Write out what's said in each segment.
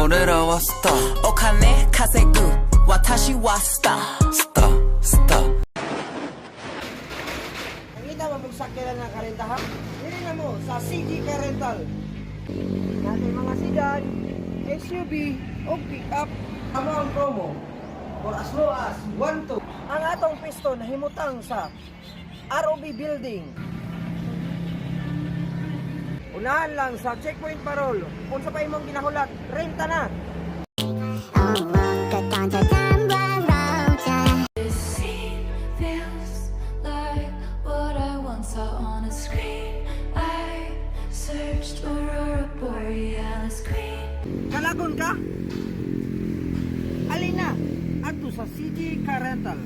俺らはスターお金稼ぐ私はスタースタースター Nakita mo magsakyan ng karentahan? Dili na mo sa CG Car Rental. Natin mga sedan, SUV o pick-up. Ano ang promo? For as low as 1-2. Ang atong piston himutang sa ROB Building. Unahan lang sa checkpoint parol. Kung sa pa imong ginahulat, renta na. This scene feels like what I once saw on a screen. I searched Aurora Borealis Queen. Kalagon ka? Alina, adto sa CG Car Rental.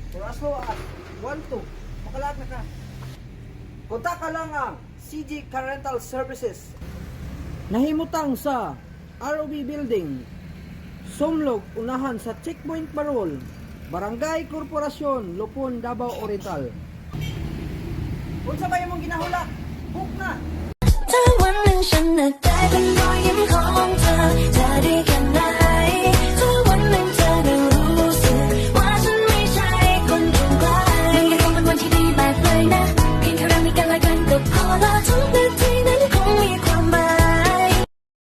For as low as 1-2, makalag na ka. Kontak ka lang ang CG Car Rental Services. Nahimutang sa ROB Building, Sumlog, unahan sa Checkpoint Barol, Barangay Korporasyon, Lupon, Davao Oriental. Kung sa ba mong ginahulak, book na! 在问人生的